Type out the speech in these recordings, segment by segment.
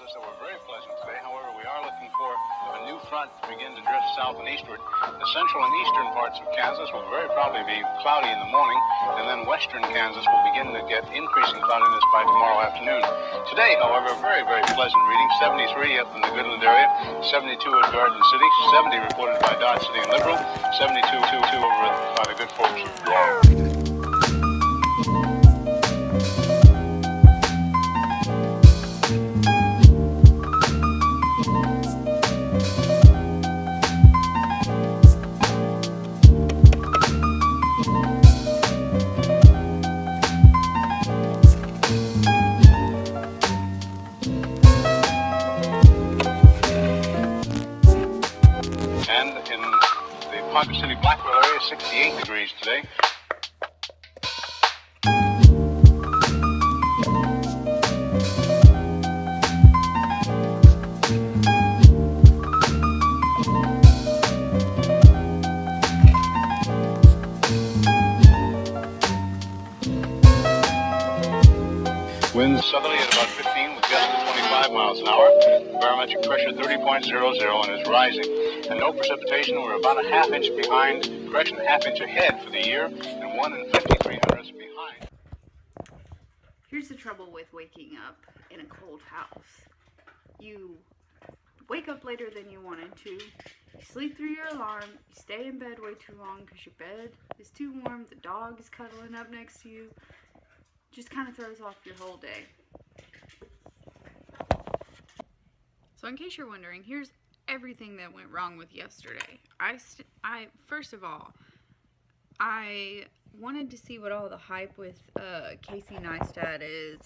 Kansas that were very pleasant today. However, we are looking for a new front to begin to drift south and eastward. The central and eastern parts of Kansas will very probably be cloudy in the morning, and then western Kansas will begin to get increasing cloudiness by tomorrow afternoon. Today, however, very, very pleasant reading. 73 up in the Goodland area, 72 at Garden City, 70 reported by Dodge City and Liberal, 72 over by the good folks. And in the Ponca City Blackwell area, 68 degrees today. Winds southerly at about 15 with gusts of 25 miles an hour. Barometric pressure 30.00 and is rising. And no precipitation. We're about a half inch behind, correction, a half inch ahead for the year, and 1 and 5300ths behind. Here's the trouble with waking up in a cold house. You wake up later than you wanted to. You sleep through your alarm. You stay in bed way too long because your bed is too warm. The dog is cuddling up next to you. Just kind of throws off your whole day. So in case you're wondering, here's everything that went wrong with yesterday. First of all, I wanted to see what all the hype with Casey Neistat is.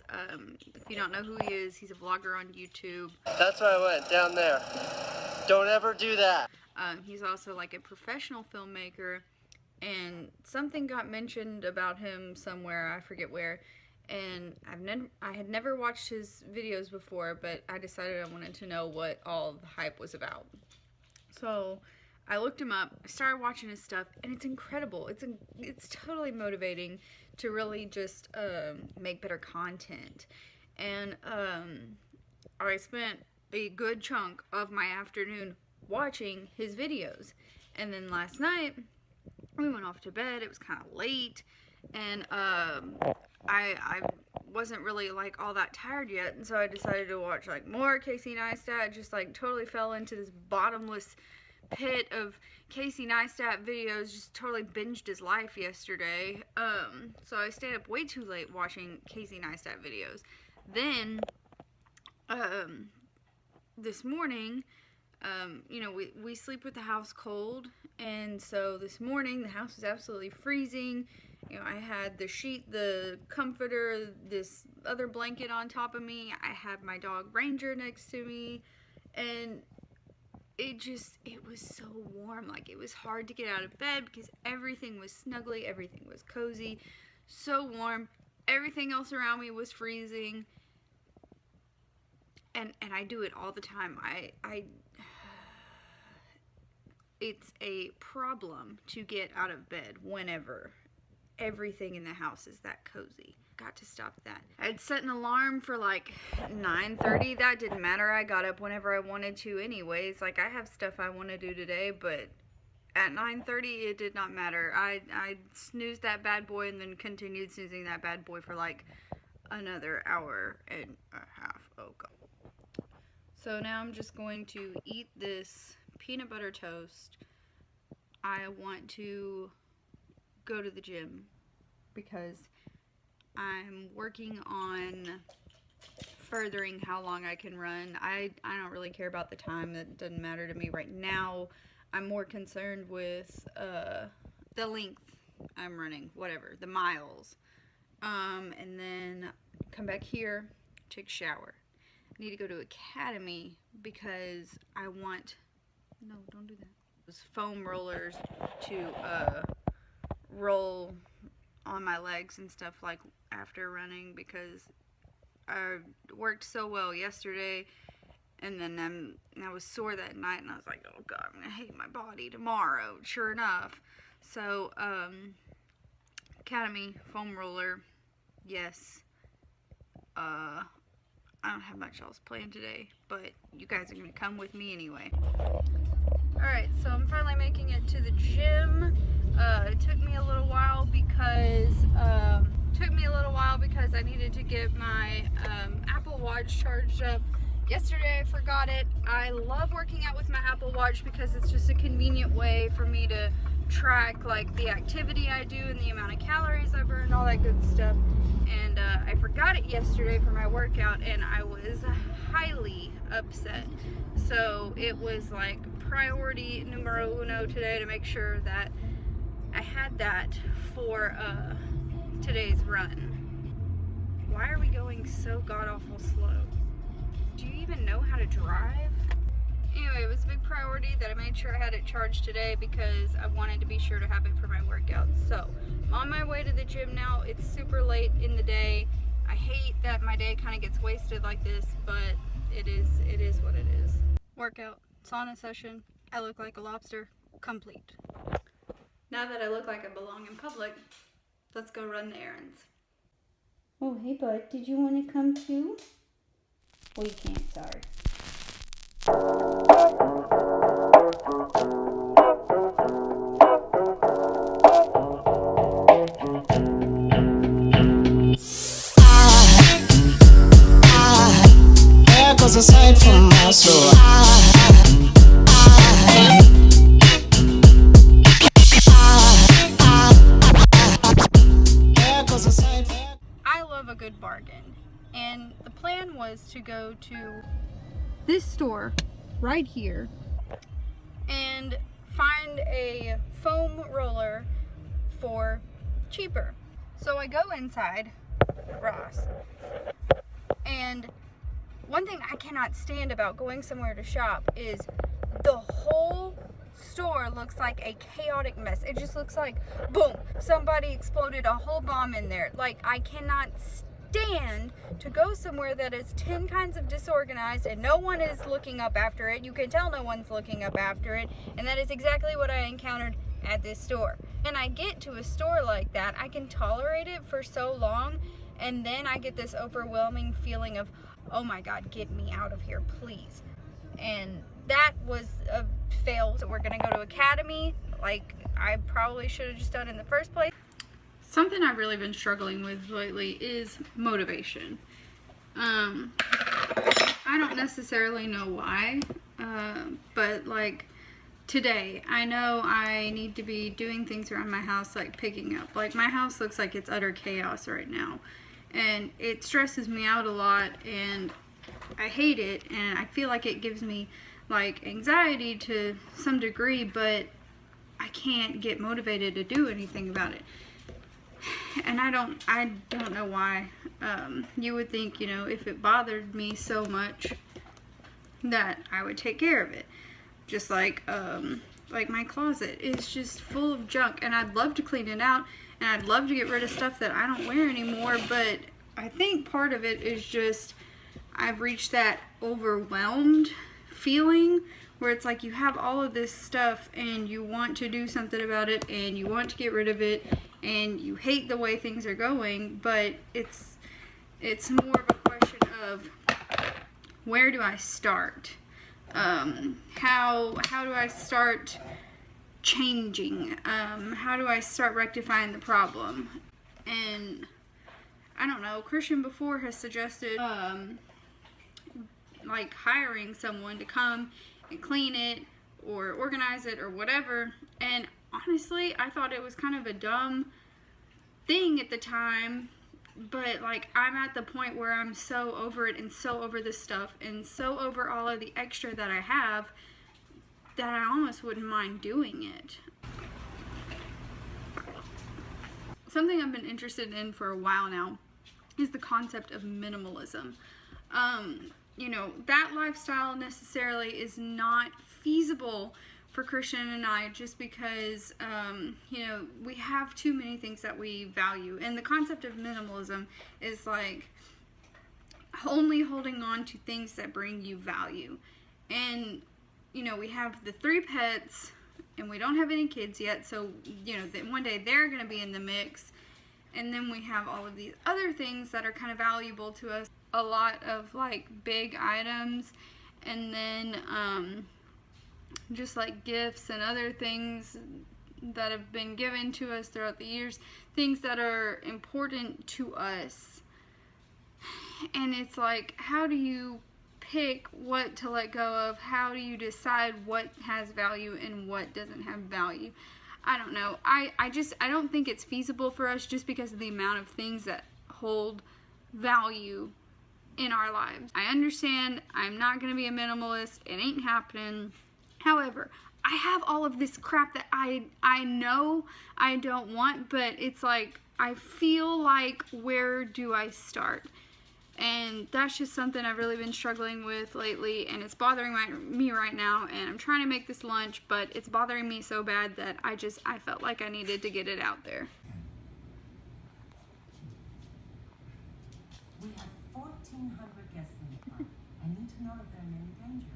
If you don't know who he is, he's a vlogger on YouTube. That's why I went down there. Don't ever do that. He's also like a professional filmmaker, and something got mentioned about him somewhere, I forget where, and I had never watched his videos before, but I decided I wanted to know what all the hype was about. So I looked him up, I started watching his stuff, and it's incredible. It's totally motivating to really just make better content. And I spent a good chunk of my afternoon watching his videos. And then last night, we went off to bed. It was kind of late, and I wasn't really like all that tired yet, and so I decided to watch like more Casey Neistat. Just like totally fell into this bottomless pit of Casey Neistat videos. Just totally binged his life yesterday. So I stayed up way too late watching Casey Neistat videos. Then this morning, you know, we sleep with the house cold, and so this morning the house was absolutely freezing. You know, I had the sheet, the comforter, this other blanket on top of me. I had my dog Ranger next to me, and it was so warm. Like, it was hard to get out of bed because everything was snuggly, everything was cozy, so warm. Everything else around me was freezing, and I do it all the time. It's a problem to get out of bed whenever everything in the house is that cozy. Got to stop that. I'd set an alarm for like 9:30. That didn't matter. I got up whenever I wanted to anyways. Like, I have stuff I want to do today, but at 9:30 it did not matter. I snoozed that bad boy and then continued snoozing that bad boy for like another hour and a half. Oh god. So now I'm just going to eat this peanut butter toast. I want to go to the gym because I'm working on furthering how long I can run. I don't really care about the time. That doesn't matter to me right now. I'm more concerned with the length I'm running, whatever, the miles. And then come back here, take a shower. I need to go to Academy because I want, no, don't do that. Those foam rollers to roll on my legs and stuff like after running, because I worked so well yesterday, and then I was sore that night, and I was like, oh god, I'm gonna hate my body tomorrow. Sure enough. So Academy foam roller, yes. I don't have much else planned today, but you guys are gonna come with me anyway. Alright, so I'm finally making it to the gym. It took me a little while because I needed to get my Apple Watch charged up. Yesterday I forgot it. I love working out with my Apple Watch because it's just a convenient way for me to track like the activity I do and the amount of calories I burn, all that good stuff. And I forgot it yesterday for my workout and I was highly upset. So it was like priority numero uno today to make sure that I had that for today's run. Why are we going so god-awful slow? Do you even know how to drive? Anyway, it was a big priority that I made sure I had it charged today because I wanted to be sure to have it for my workout. So, I'm on my way to the gym now. It's super late in the day. I hate that my day kind of gets wasted like this, but it is what it is. Workout, sauna session, I look like a lobster, complete. Now that I look like I belong in public, let's go run the errands. Oh, hey bud, did you want to come too? Well, you can't, sorry. There goes a sight from my soul. I love a good bargain, and the plan was to go to this store right here and find a foam roller for cheaper. So I go inside Ross, and one thing I cannot stand about going somewhere to shop is the whole store looks like a chaotic mess. It just looks like, boom, somebody exploded a whole bomb in there. Like, I cannot stand to go somewhere that is 10 kinds of disorganized and no one is looking up after it. You can tell no one's looking up after it, and that is exactly what I encountered at this store. And I get to a store like that, I can tolerate it for so long, and then I get this overwhelming feeling of, oh my god, get me out of here, please. And that was a fail. So we're gonna go to Academy, like I probably should have just done in the first place. Something I've really been struggling with lately is motivation. I don't necessarily know why, but like today, I know I need to be doing things around my house, like picking up. Like my house looks like it's utter chaos right now, and it stresses me out a lot, and I hate it, and I feel like it gives me like anxiety to some degree, but I can't get motivated to do anything about it. And I don't know why. You would think, you know, if it bothered me so much that I would take care of it. Just like my closet is just full of junk, and I'd love to clean it out, and I'd love to get rid of stuff that I don't wear anymore, but I think part of it is just I've reached that overwhelmed feeling where it's like you have all of this stuff and you want to do something about it and you want to get rid of it and you hate the way things are going, but it's more of a question of where do I start? How do I start changing? How do I start rectifying the problem? And I don't know, Christian before has suggested like hiring someone to come and clean it or organize it or whatever, and honestly I thought it was kind of a dumb thing at the time, but like I'm at the point where I'm so over it and so over this stuff and so over all of the extra that I have that I almost wouldn't mind doing it. Something I've been interested in for a while now is the concept of minimalism. You know, that lifestyle necessarily is not feasible for Christian and I just because, you know, we have too many things that we value. And the concept of minimalism is like only holding on to things that bring you value. And, you know, we have the 3 pets and we don't have any kids yet. So, you know, one day they're going to be in the mix. And then we have all of these other things that are kind of valuable to us. a lot of like big items, and then just like gifts and other things that have been given to us throughout the years, things that are important to us. And it's like, how do you pick what to let go of? How do you decide what has value and what doesn't have value? I don't know. I don't think it's feasible for us, just because of the amount of things that hold value in our lives. I understand I'm not going to be a minimalist. It ain't happening. However, I have all of this crap that I know I don't want, but it's like, I feel like, where do I start? And that's just something I've really been struggling with lately, and it's bothering me right now, and I'm trying to make this lunch, but it's bothering me so bad that I felt like I needed to get it out there. We have 1,400 guests in the car. I need to know if they're in any danger.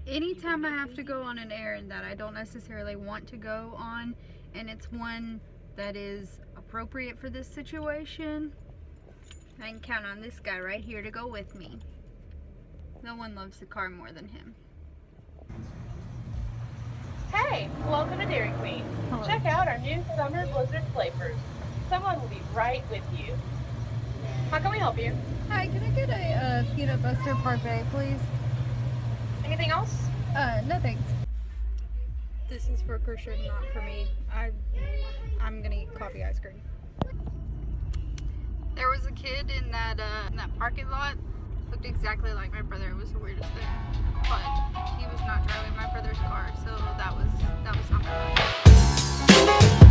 Anytime I have to go on an errand that I don't necessarily want to go on, and it's one that is appropriate for this situation, I can count on this guy right here to go with me. No one loves the car more than him. Hey, welcome to Dairy Queen. Hello. Check out our new summer blizzard flavors. Someone will be right with you. How can we help you? Hi, can I get a peanut butter parfait, please? Anything else? No thanks. This is for Christian, not for me. I'm gonna eat coffee ice cream. There was a kid in that parking lot. Looked exactly like my brother. It was the weirdest thing. But he was not driving my brother's car, so that was not my brother.